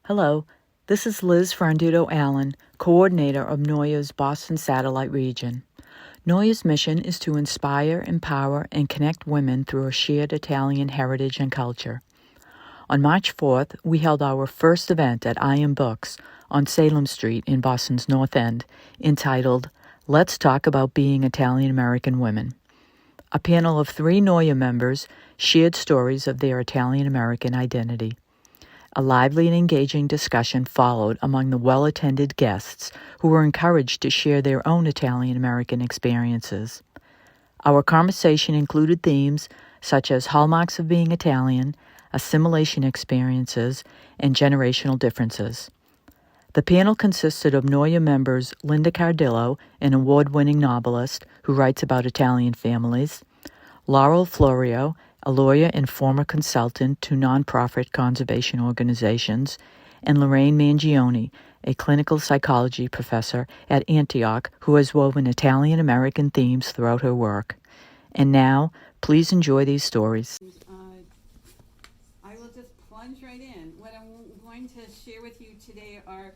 Hello, this is Liz Franduto Allen, coordinator of NOIAW's Boston Satellite Region. NOIAW's mission is to inspire, empower, and connect women through a shared Italian heritage and culture. On March 4th, we held our first event at Iron Books on Salem Street in Boston's North End, entitled Let's Talk About Being Italian American Women. A panel of 3 NOIAW members shared stories of their Italian American identity. A lively and engaging discussion followed among the well-attended guests who were encouraged to share their own Italian-American experiences. Our conversation included themes such as hallmarks of being Italian, assimilation experiences, and generational differences. The panel consisted of NOIAW members Linda Cardillo, an award-winning novelist who writes about Italian families, Laurel Florio, a lawyer and former consultant to nonprofit conservation organizations, and Lorraine Mangione, a clinical psychology professor at Antioch who has woven Italian-American themes throughout her work. And now, please enjoy these stories. I will just plunge right in. What I'm going to share with you today are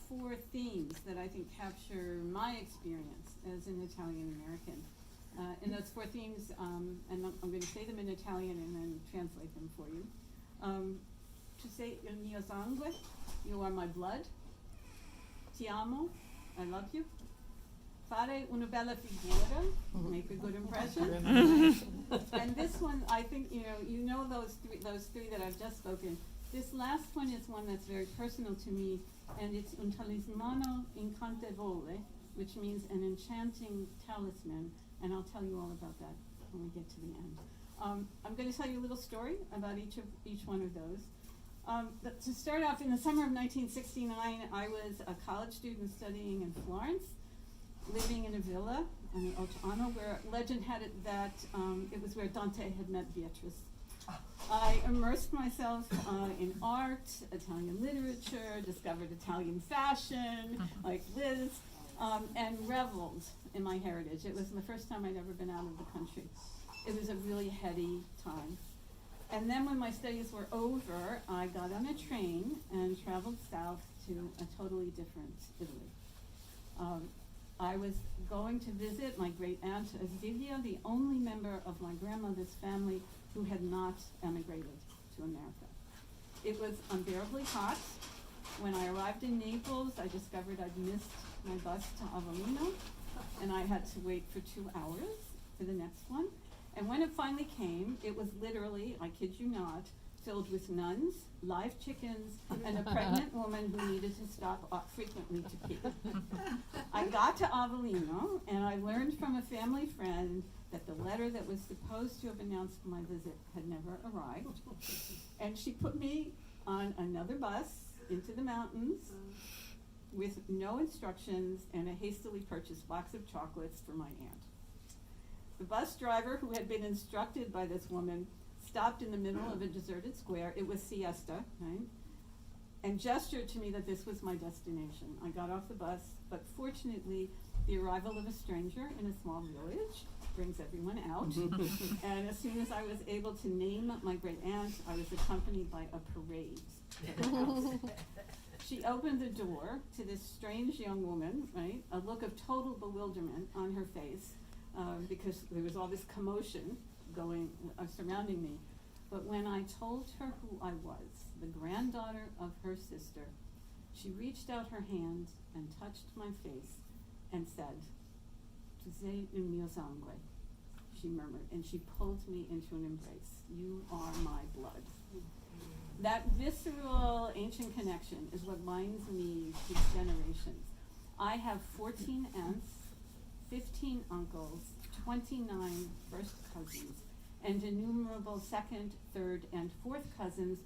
4 themes that I think capture my experience as an Italian-American. And those 4 themes, and I'm going to say them in Italian and then translate them for you. Tu sei il mio sangue, you are my blood. Ti amo, I love you. Fare una bella figura, make a good impression. And this one, I think, you know those three that I've just spoken. This last one is one that's very personal to me, and it's un talismano incantevole, which means an enchanting talisman. And I'll tell you all about that when we get to the end. I'm going to tell you a little story about each one of those. To start off, in the summer of 1969, I was a college student studying in Florence, living in a villa on the Oceano, where legend had it that it was where Dante had met Beatrice. I immersed myself in art, Italian literature, discovered Italian fashion, like Liz, and reveled in my heritage. It was the first time I'd ever been out of the country. It was a really heady time. And then when my studies were over, I got on a train and traveled south to a totally different Italy. I was going to visit my great aunt Zivia, the only member of my grandmother's family who had not emigrated to America. It was unbearably hot. When I arrived in Naples, I discovered I'd missed my bus to Avellino, and I had to wait for 2 hours for the next one. And when it finally came, it was literally, I kid you not, filled with nuns, live chickens, and a pregnant woman who needed to stop frequently to pee. I got to Avellino, and I learned from a family friend that the letter that was supposed to have announced my visit had never arrived. And she put me on another bus into the mountains with no instructions and a hastily purchased box of chocolates for my aunt. The bus driver, who had been instructed by this woman, stopped in the middle of a deserted square. It was siesta, right? And gestured to me that this was my destination. I got off the bus, but fortunately, the arrival of a stranger in a small village brings everyone out. And as soon as I was able to name my great aunt, I was accompanied by a parade to her house. She opened the door to this strange young woman, right? A look of total bewilderment on her face because there was all this commotion surrounding me. But when I told her who I was, the granddaughter of her sister, she reached out her hand and touched my face and said, "Tu sei il mio sangue," she murmured, and she pulled me into an embrace. "You are my blood." That visceral ancient connection is what binds me to generations. I have 14 aunts, 15 uncles, 29 first cousins, and innumerable second, third, and fourth cousins,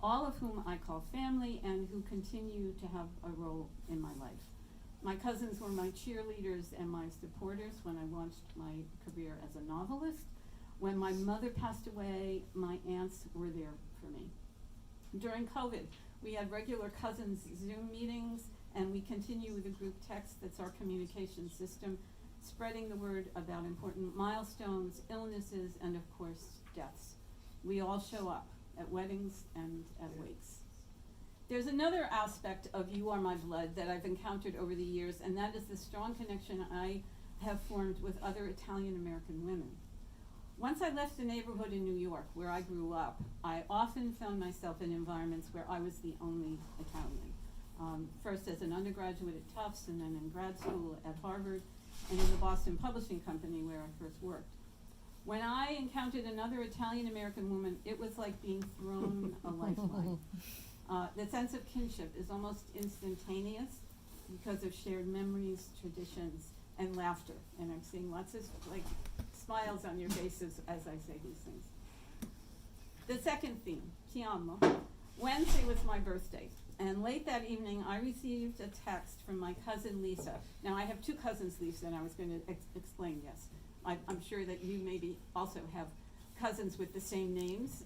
all of whom I call family and who continue to have a role in my life. My cousins were my cheerleaders and my supporters when I launched my career as a novelist. When my mother passed away, my aunts were there for me. During COVID, we had regular cousins Zoom meetings, and we continue with a group text that's our communication system, spreading the word about important milestones, illnesses, and of course, deaths. We all show up at weddings and at wakes. There's another aspect of You Are My Blood that I've encountered over the years, and that is the strong connection I have formed with other Italian American women. Once I left the neighborhood in New York where I grew up, I often found myself in environments where I was the only Italian. First as an undergraduate at Tufts, and then in grad school at Harvard, and in the Boston Publishing Company where I first worked. When I encountered another Italian American woman, it was like being thrown a lifeline. The sense of kinship is almost instantaneous because of shared memories, traditions, and laughter. And I'm seeing lots of smiles on your faces as I say these things. The second theme, Ti amo. Wednesday was my birthday, and late that evening I received a text from my cousin Lisa. Now I have two cousins, Lisa, and I was going to explain, yes. I'm sure that you maybe also have cousins with the same names,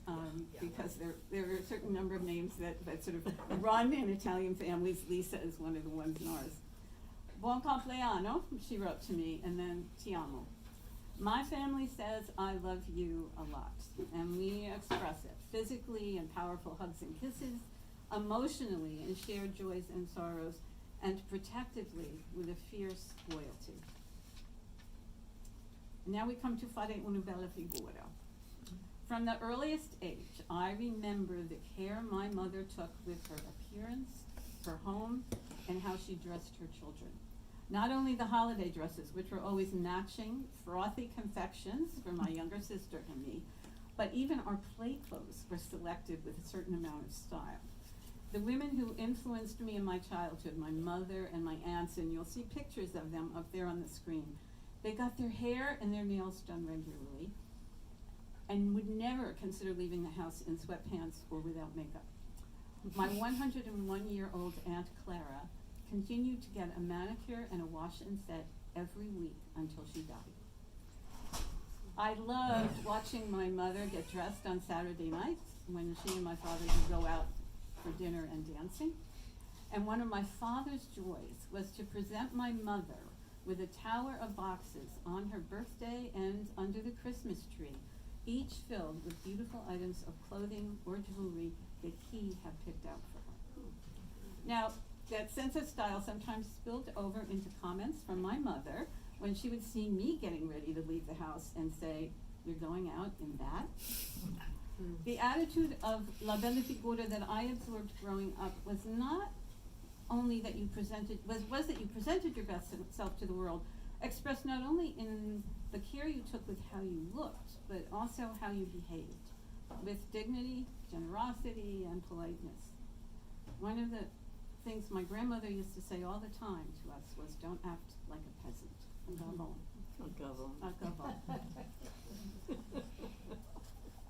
because there are a certain number of names that sort of run in Italian families. Lisa is one of the ones in ours. Buon compleanno, she wrote to me, and then Ti amo. My family says I love you a lot, and we express it physically in powerful hugs and kisses, emotionally in shared joys and sorrows, and protectively with a fierce loyalty. Now we come to fare una bella figura. From the earliest age, I remember the care my mother took with her appearance, her home, and how she dressed her children. Not only the holiday dresses, which were always matching, frothy confections for my younger sister and me, but even our play clothes were selected with a certain amount of style. The women who influenced me in my childhood, my mother and my aunts, and you'll see pictures of them up there on the screen, they got their hair and their nails done regularly and would never consider leaving the house in sweatpants or without makeup. My 101-year-old Aunt Clara continued to get a manicure and a wash and set every week until she died. I loved watching my mother get dressed on Saturday nights when she and my father would go out for dinner and dancing. And one of my father's joys was to present my mother with a tower of boxes on her birthday and under the Christmas tree, each filled with beautiful items of clothing or jewelry that he had picked out for her. Now, that sense of style sometimes spilled over into comments from my mother when she would see me getting ready to leave the house and say, "You're going out in that?" The attitude of la bella figura that I absorbed growing up was not only that you presented, was that you presented your best self to the world, expressed not only in the care you took with how you looked, but also how you behaved, with dignity, generosity, and politeness. One of the things my grandmother used to say all the time to us was, "Don't act like a peasant."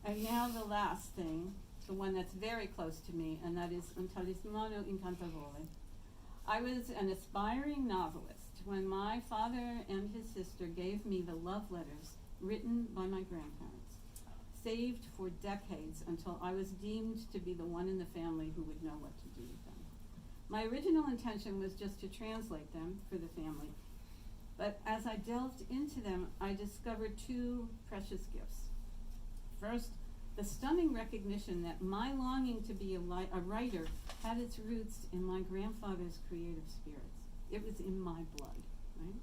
And now the last thing, the one that's very close to me, and that is un talismano incantevole. I was an aspiring novelist when my father and his sister gave me the love letters written by my grandparents, saved for decades until I was deemed to be the one in the family who would know what to do with them. My original intention was just to translate them for the family, but as I delved into them, I discovered two precious gifts. First, the stunning recognition that my longing to be a writer had its roots in my grandfather's creative spirits. It was in my blood, right?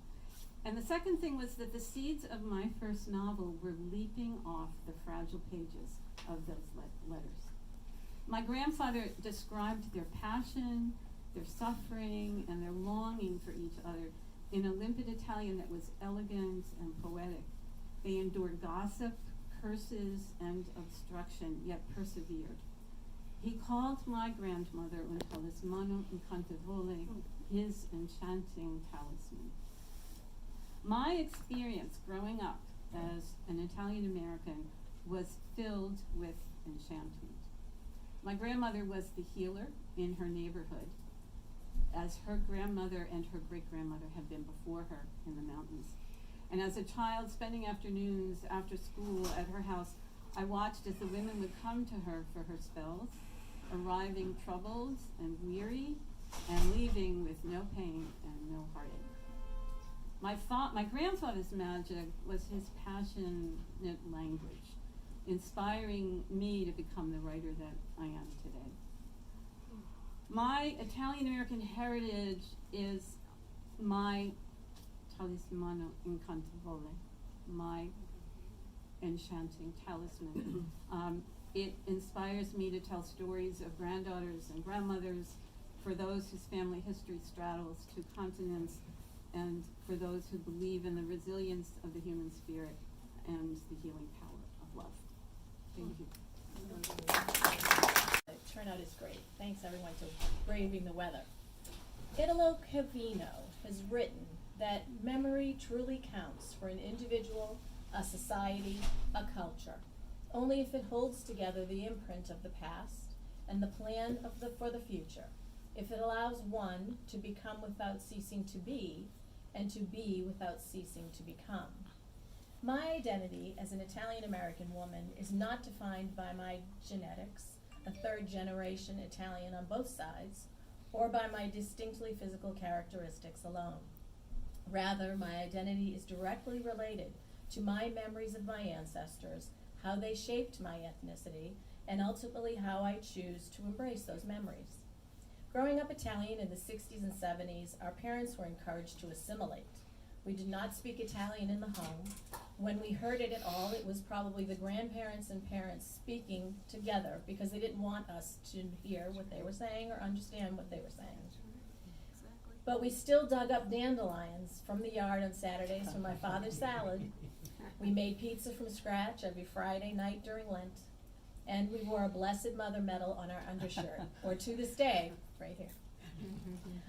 And the second thing was that the seeds of my first novel were leaping off the fragile pages of those letters. My grandfather described their passion, their suffering, and their longing for each other in a limpid Italian that was elegant and poetic. They endured gossip, curses, and obstruction, yet persevered. He called my grandmother un talismano incantevole, his enchanting talisman. My experience growing up as an Italian American was filled with enchantment. My grandmother was the healer in her neighborhood, as her grandmother and her great-grandmother had been before her in the mountains. And as a child, spending afternoons after school at her house, I watched as the women would come to her for her spells, arriving troubled and weary, and leaving with no pain and no heartache. My grandfather's magic was his passionate language, inspiring me to become the writer that I am today. my Italian-American heritage is my talismano incantevole, my enchanting talisman. It inspires me to tell stories of granddaughters and grandmothers, for those whose family history straddles two continents, and for those who believe in the resilience of the human spirit and the healing power of love. Thank you. The turnout is great. Thanks everyone for braving the weather. Italo Calvino has written that memory truly counts for an individual, a society, a culture, only if it holds together the imprint of the past and the plan for the future, if it allows one to become without ceasing to be, and to be without ceasing to become. My identity as an Italian-American woman is not defined by my genetics, a third-generation Italian on both sides, or by my distinctly physical characteristics alone. Rather, my identity is directly related to my memories of my ancestors, how they shaped my ethnicity, and ultimately how I choose to embrace those memories. Growing up Italian in the 60s and 70s, our parents were encouraged to assimilate. We did not speak Italian in the home. When we heard it at all, it was probably the grandparents and parents speaking together because they didn't want us to hear what they were saying or understand what they were saying. But we still dug up dandelions from the yard on Saturdays for my father's salad. We made pizza from scratch every Friday night during Lent. And we wore a Blessed Mother medal on our undershirt, or to this day, right here.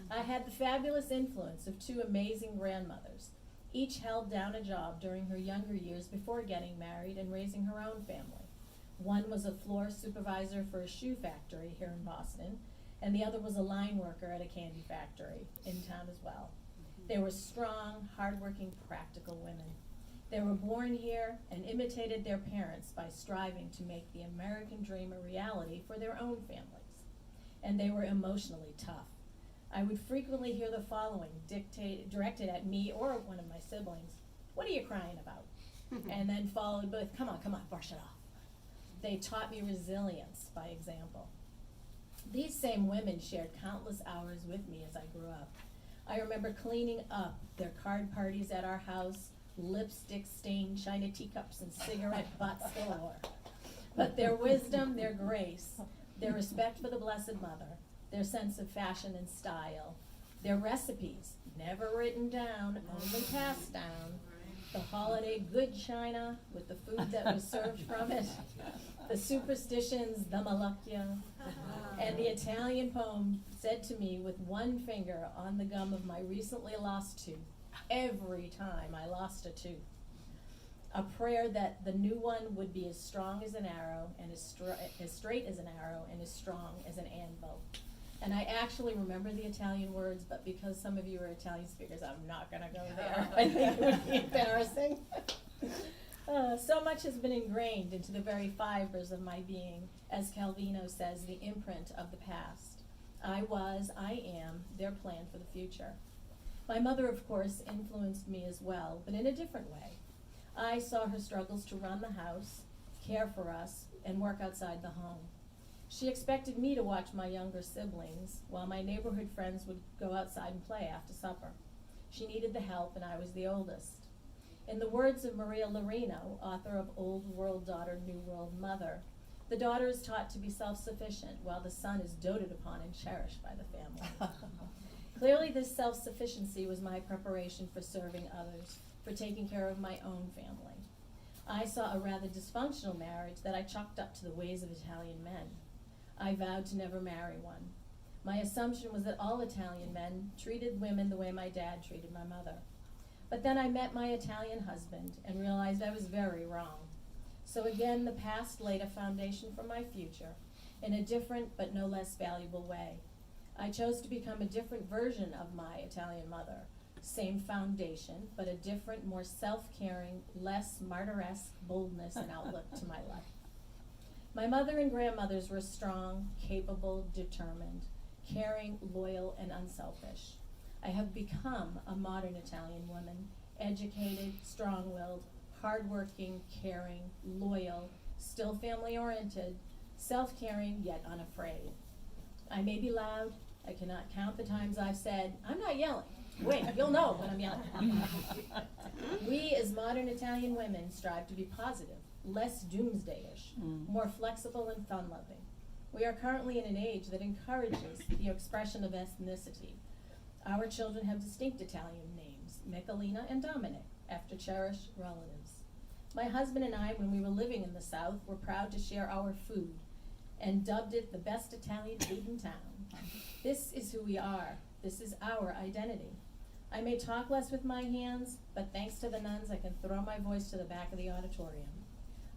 I had the fabulous influence of two amazing grandmothers. Each held down a job during her younger years before getting married and raising her own family. One was a floor supervisor for a shoe factory here in Boston, and the other was a line worker at a candy factory in town as well. They were strong, hardworking, practical women. They were born here and imitated their parents by striving to make the American dream a reality for their own families. And they were emotionally tough. I would frequently hear the following directed at me or one of my siblings: "What are you crying about?" And then followed with, come on, brush it off. They taught me resilience by example. These same women shared countless hours with me as I grew up. I remember cleaning up their card parties at our house, lipstick-stained china teacups and cigarette butts galore. But their wisdom, their grace, their respect for the Blessed Mother, their sense of fashion and style, their recipes, never written down, only passed down, the holiday good china with the food that was served from it, the superstitions, the malocchio, and the Italian poem said to me with one finger on the gum of my recently lost tooth, every time I lost a tooth. A prayer that the new one would be as strong as an arrow and as straight as an arrow and as strong as an anvil. And I actually remember the Italian words, but because some of you are Italian speakers, I'm not gonna go there. I think it would be embarrassing. So much has been ingrained into the very fibers of my being, as Calvino says, the imprint of the past. I am their plan for the future. My mother, of course, influenced me as well, but in a different way. I saw her struggles to run the house, care for us, and work outside the home. She expected me to watch my younger siblings, while my neighborhood friends would go outside and play after supper. She needed the help, and I was the oldest. In the words of Maria Lorino, author of Old World Daughter, New World Mother, the daughter is taught to be self-sufficient, while the son is doted upon and cherished by the family. Clearly, this self-sufficiency was my preparation for serving others, for taking care of my own family. I saw a rather dysfunctional marriage that I chalked up to the ways of Italian men. I vowed to never marry one. My assumption was that all Italian men treated women the way my dad treated my mother. But then I met my Italian husband and realized I was very wrong. So again, the past laid a foundation for my future in a different but no less valuable way. I chose to become a different version of my Italian mother. Same foundation, but a different, more self-caring, less martyresque boldness and outlook to my life. My mother and grandmothers were strong, capable, determined, caring, loyal, and unselfish. I have become a modern Italian woman, educated, strong-willed, hardworking, caring, loyal, still family-oriented, self-caring, yet unafraid. I may be loud. I cannot count the times I've said, "I'm not yelling." Wait, you'll know when I'm yelling. We as modern Italian women strive to be positive, less doomsday-ish, more flexible and fun-loving. We are currently in an age that encourages the expression of ethnicity. Our children have distinct Italian names, Michelina and Dominic, after cherished relatives. My husband and I, when we were living in the South, were proud to share our food and dubbed it the best Italian food in town. This is who we are. This is our identity. I may talk less with my hands, but thanks to the nuns, I can throw my voice to the back of the auditorium.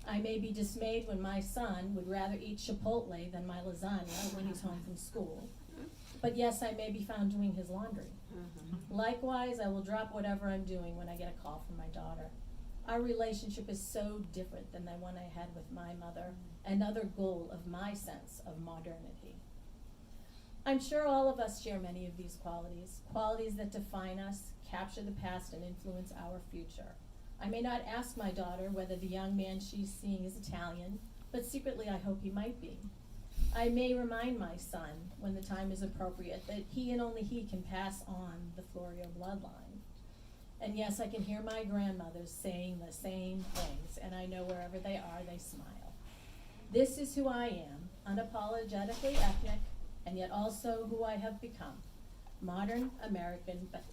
I may be dismayed when my son would rather eat Chipotle than my lasagna when he's home from school. But yes, I may be found doing his laundry. Likewise, I will drop whatever I'm doing when I get a call from my daughter. Our relationship is so different than the one I had with my mother, another goal of my sense of modernity. I'm sure all of us share many of these qualities, qualities that define us, capture the past, and influence our future. I may not ask my daughter whether the young man she's seeing is Italian, but secretly I hope he might be. I may remind my son, when the time is appropriate, that he and only he can pass on the Florio bloodline. And yes, I can hear my grandmothers saying the same things, and I know wherever they are, they smile. This is who I am, unapologetically ethnic, and yet also who I have become. Modern American, but,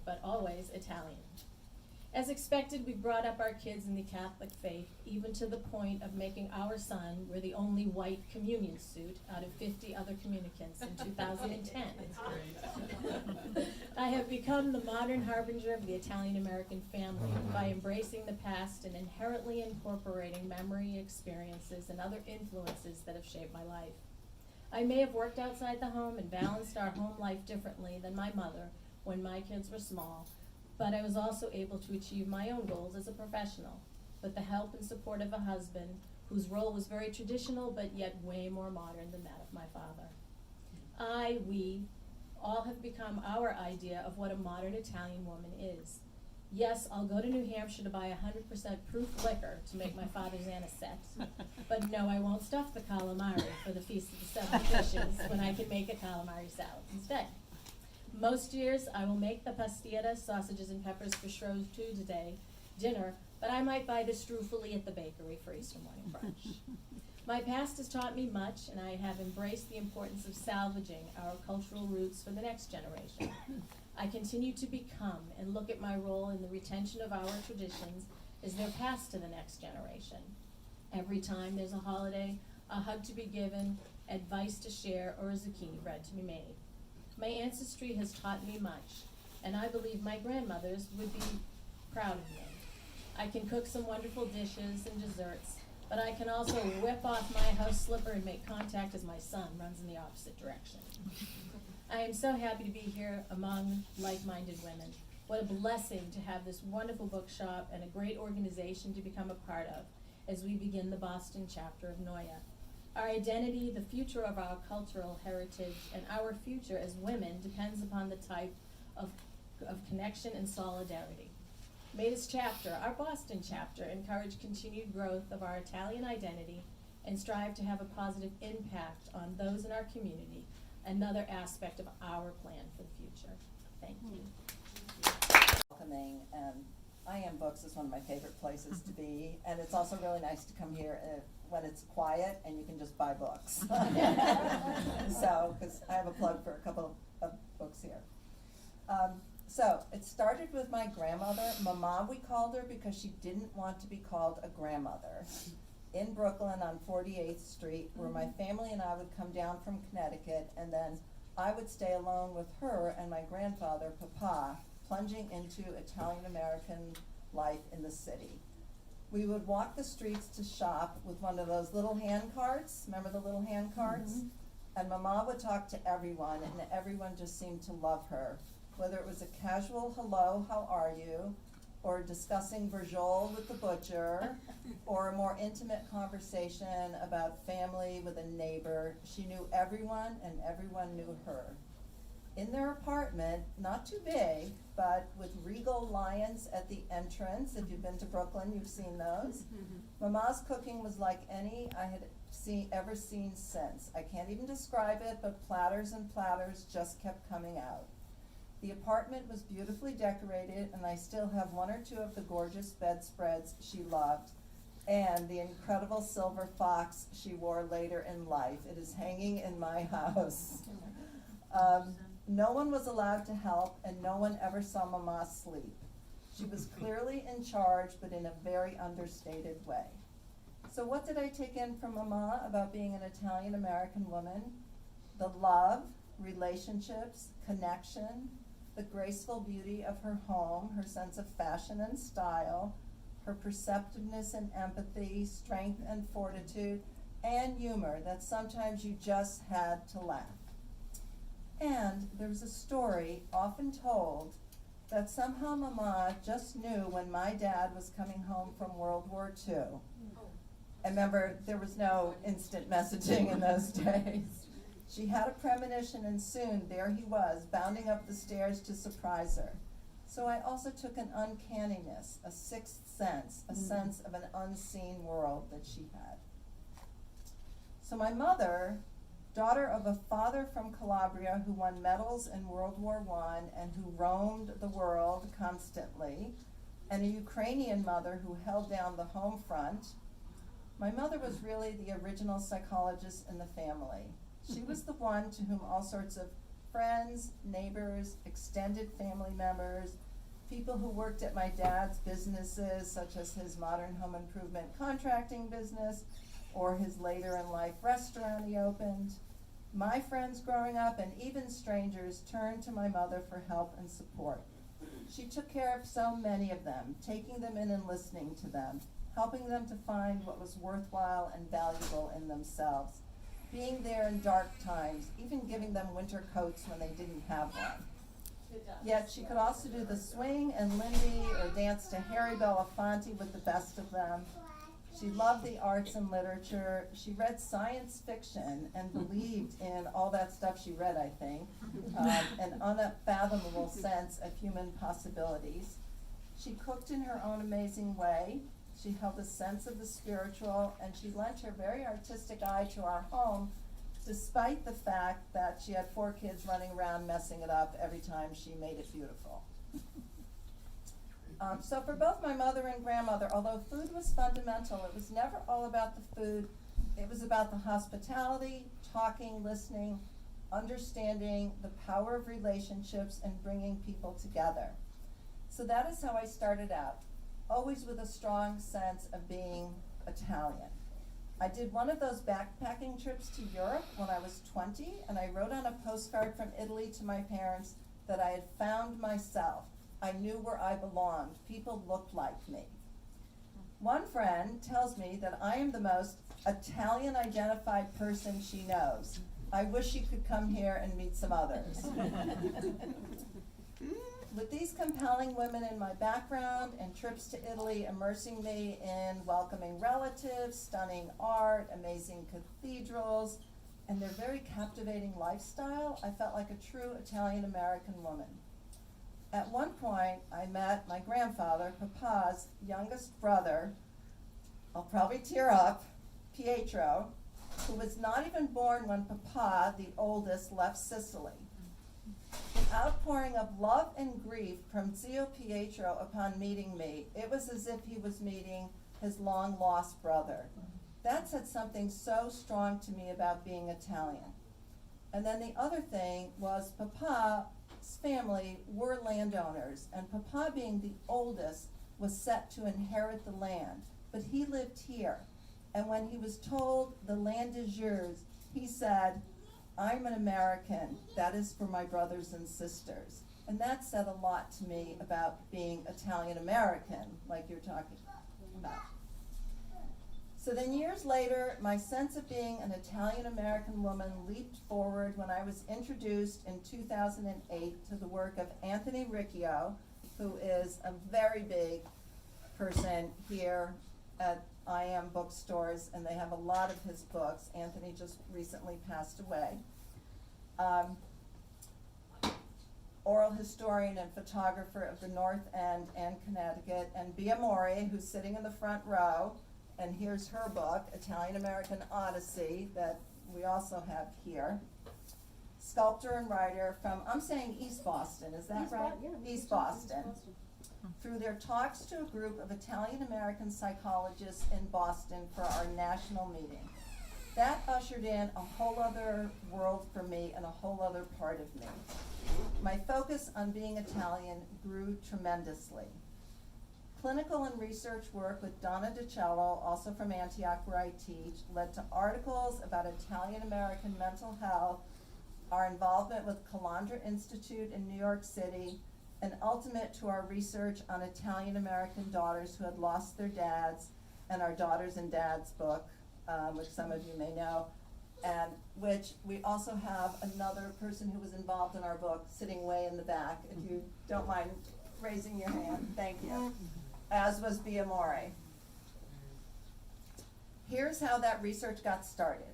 but always Italian. As expected, we brought up our kids in the Catholic faith, even to the point of making our son wear the only white communion suit out of 50 other communicants in 2010. I have become the modern harbinger of the Italian-American family by embracing the past and inherently incorporating memory, experiences, and other influences that have shaped my life. I may have worked outside the home and balanced our home life differently than my mother when my kids were small, but I was also able to achieve my own goals as a professional, with the help and support of a husband whose role was very traditional but yet way more modern than that of my father. We all have become our idea of what a modern Italian woman is. Yes, I'll go to New Hampshire to buy 100% proof liquor to make my father's anisette, but no, I won't stuff the calamari for the Feast of the Seven Fishes when I can make a calamari salad instead. Most years, I will make the pastiera, sausages and peppers for Shrove Tuesday dinner, but I might buy the strufoli at the bakery for Easter morning brunch. My past has taught me much, and I have embraced the importance of salvaging our cultural roots for the next generation. I continue to become and look at my role in the retention of our traditions as they're passed to the next generation. Every time there's a holiday, a hug to be given, advice to share, or a zucchini bread to be made. My ancestry has taught me much, and I believe my grandmothers would be proud of me. I can cook some wonderful dishes and desserts, but I can also whip off my house slipper and make contact as my son runs in the opposite direction. I am so happy to be here among like-minded women. What a blessing to have this wonderful bookshop and a great organization to become a part of as we begin the Boston chapter of NOIAW. Our identity, the future of our cultural heritage, and our future as women depends upon the type of connection and solidarity. May this chapter, our Boston chapter, encourage continued growth of our Italian identity and strive to have a positive impact on those in our community, another aspect of our plan for the future. Thank you. Welcoming, and IM Books is one of my favorite places to be, and it's also really nice to come here when it's quiet and you can just buy books. So, because I have a plug for a couple of books here. So, it started with my grandmother. Mama, we called her because she didn't want to be called a grandmother. In Brooklyn on 48th Street, where my family and I would come down from Connecticut, and then I would stay alone with her and my grandfather, Papa, plunging into Italian-American life in the city. We would walk the streets to shop with one of those little hand carts. Remember the little hand carts? Mm-hmm. And Mama would talk to everyone, and everyone just seemed to love her. Whether it was a casual hello, how are you, or discussing Berjol with the butcher, or a more intimate conversation about family with a neighbor, she knew everyone and everyone knew her. In their apartment, not too big, but with regal lions at the entrance. If you've been to Brooklyn, you've seen those. Mama's cooking was like any I had ever seen since. I can't even describe it, but platters and platters just kept coming out. The apartment was beautifully decorated, and I still have one or two of the gorgeous bedspreads she loved, and the incredible silver fox she wore later in life. It is hanging in my house. No one was allowed to help, and no one ever saw Mama sleep. She was clearly in charge, but in a very understated way. So what did I take in from Mama about being an Italian-American woman? The love, relationships, connection, the graceful beauty of her home, her sense of fashion and style, her perceptiveness and empathy, strength and fortitude, and humor that sometimes you just had to laugh. And there was a story often told that somehow Mama just knew when my dad was coming home from World War II. And remember, there was no instant messaging in those days. She had a premonition, and soon there he was, bounding up the stairs to surprise her. So I also took an uncanniness, a sixth sense, a sense of an unseen world that she had. So my mother, daughter of a father from Calabria who won medals in World War I and who roamed the world constantly, and a Ukrainian mother who held down the home front, my mother was really the original psychologist in the family. She was the one to whom all sorts of friends, neighbors, extended family members, people who worked at my dad's businesses, such as his modern home improvement contracting business, or his later in life restaurant he opened. My friends growing up, and even strangers, turned to my mother for help and support. She took care of so many of them, taking them in and listening to them, helping them to find what was worthwhile and valuable in themselves, being there in dark times, even giving them winter coats when they didn't have one. Yet she could also do the swing and Lindy or dance to Harry Belafonte with the best of them. She loved the arts and literature. She read science fiction and believed in all that stuff she read, I think, an unfathomable sense of human possibilities. She cooked in her own amazing way. She held a sense of the spiritual, and she lent her very artistic eye to our home, despite the fact that she had 4 kids running around messing it up every time she made it beautiful. So for both my mother and grandmother, although food was fundamental, it was never all about the food. It was about the hospitality, talking, listening, understanding the power of relationships, and bringing people together. So that is how I started out, always with a strong sense of being Italian. I did one of those backpacking trips to Europe when I was 20, and I wrote on a postcard from Italy to my parents that I had found myself. I knew where I belonged. People looked like me. One friend tells me that I am the most Italian-identified person she knows. I wish she could come here and meet some others. With these compelling women in my background and trips to Italy immersing me in welcoming relatives, stunning art, amazing cathedrals, and their very captivating lifestyle, I felt like a true Italian-American woman. At one point, I met my grandfather, Papa's youngest brother, I'll probably tear up, Pietro, who was not even born when Papa, the oldest, left Sicily. The outpouring of love and grief from Zio Pietro upon meeting me, it was as if he was meeting his long-lost brother. That said something so strong to me about being Italian. And then the other thing was Papa's family were landowners, and Papa, being the oldest, was set to inherit the land. But he lived here, and when he was told the land is yours, he said, I'm an American, that is for my brothers and sisters. And that said a lot to me about being Italian-American, like you're talking about. So then years later, my sense of being an Italian-American woman leaped forward when I was introduced in 2008 to the work of Anthony Riccio, who is a very big person here at IAM bookstores, and they have a lot of his books. Anthony just recently passed away. Oral historian and photographer of the North End and Connecticut, and Bia Mori, who's sitting in the front row, And here's her book, Italian American Odyssey, that we also have here. Sculptor and writer from, I'm saying East Boston, is that right? East Boston. Through their talks to a group of Italian American psychologists in Boston for our national meeting. That ushered in a whole other world for me and a whole other part of me. My focus on being Italian grew tremendously. Clinical and research work with Donna DiCello, also from Antioch where I teach, led to articles about Italian American mental health, our involvement with Calandra Institute in New York City, and ultimate to our research on Italian American daughters who had lost their dads, and our Daughters and Dads book, which some of you may know, and which we also have another person who was involved in our book sitting way in the back, if you don't mind raising your hand, thank you, as was Biamore. Here's how that research got started.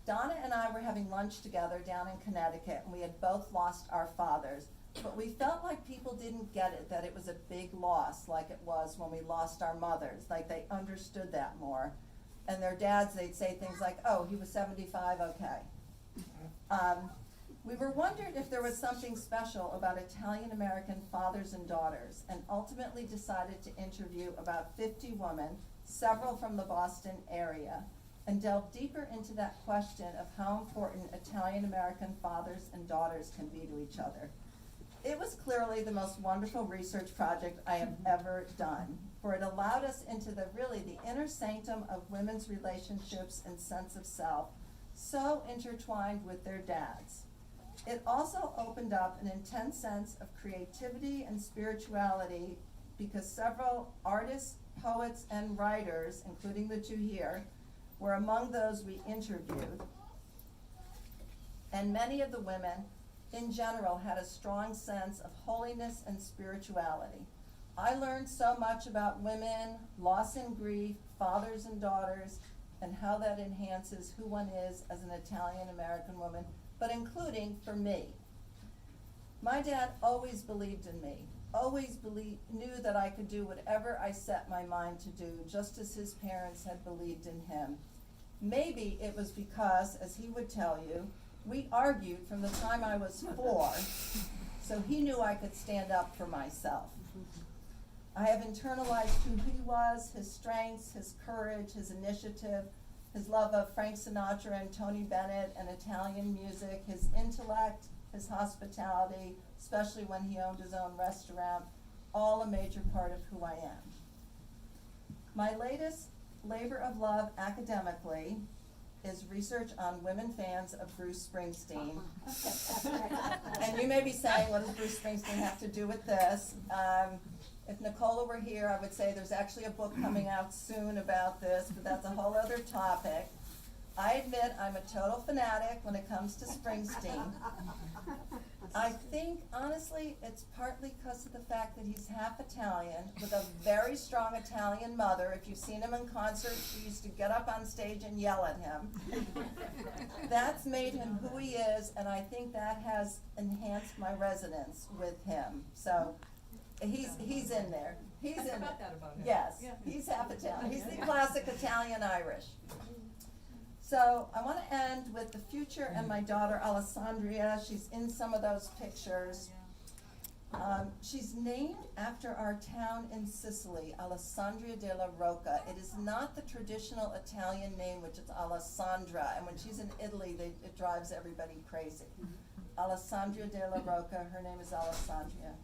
Donna and I were having lunch together down in Connecticut, and we had both lost our fathers, but we felt like people didn't get it, that it was a big loss like it was when we lost our mothers, like they understood that more. And their dads, they'd say things like, oh, he was 75, okay. We were wondered if there was something special about Italian American fathers and daughters, and ultimately decided to interview about 50 women, several from the Boston area, and delve deeper into that question of how important Italian American fathers and daughters can be to each other. It was clearly the most wonderful research project I have ever done, for it allowed us into the inner sanctum of women's relationships and sense of self, so intertwined with their dads. It also opened up an intense sense of creativity and spirituality because several artists, poets, and writers, including the two here, were among those we interviewed. And many of the women, in general, had a strong sense of holiness and spirituality. I learned so much about women, loss and grief, fathers and daughters, and how that enhances who one is as an Italian American woman, but including for me. My dad always believed in me, knew that I could do whatever I set my mind to do, just as his parents had believed in him. Maybe it was because, as he would tell you, we argued from the time I was 4, so he knew I could stand up for myself. I have internalized who he was, his strengths, his courage, his initiative, his love of Frank Sinatra and Tony Bennett and Italian music, his intellect, his hospitality, especially when he owned his own restaurant, all a major part of who I am. My latest labor of love academically is research on women fans of Bruce Springsteen. And you may be saying, what does Bruce Springsteen have to do with this? If Nicola were here, I would say there's actually a book coming out soon about this, but that's a whole other topic. I admit I'm a total fanatic when it comes to Springsteen. I think, honestly, it's partly because of the fact that he's half Italian, with a very strong Italian mother. If you've seen him in concert, she used to get up on stage and yell at him. That's made him who he is, and I think that has enhanced my resonance with him. So he's in there. He's in there. That about him. Yes, Yeah. he's half Italian. He's the classic Italian-Irish. So I want to end with the future and my daughter Alessandria. She's in some of those pictures. She's named after our town in Sicily, Alessandria della Rocca. It is not the traditional Italian name, which is Alessandra, and when she's in Italy, it drives everybody crazy. Alessandria della Rocca, her name is Alessandria.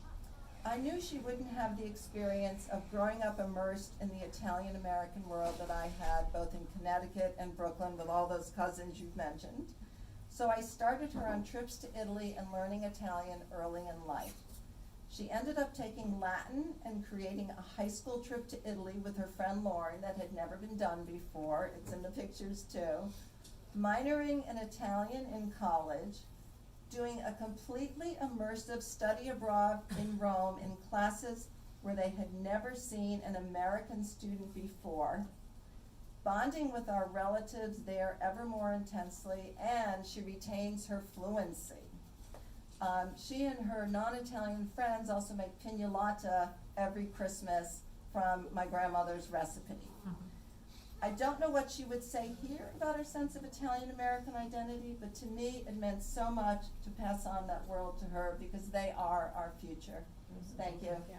I knew she wouldn't have the experience of growing up immersed in the Italian-American world that I had, both in Connecticut and Brooklyn with all those cousins you've mentioned. So I started her on trips to Italy and learning Italian early in life. She ended up taking Latin and creating a high school trip to Italy with her friend Lorraine that had never been done before. It's in the pictures too. Minoring in Italian in college, doing a completely immersive study abroad in Rome in classes where they had never seen an American student before, bonding with our relatives there ever more intensely, and she retains her fluency. She and her non-Italian friends also make piñolata every Christmas from my grandmother's recipe. I don't know what she would say here about her sense of Italian-American identity, but to me, it meant so much to pass on that world to her because they are our future. Thank you. Yeah.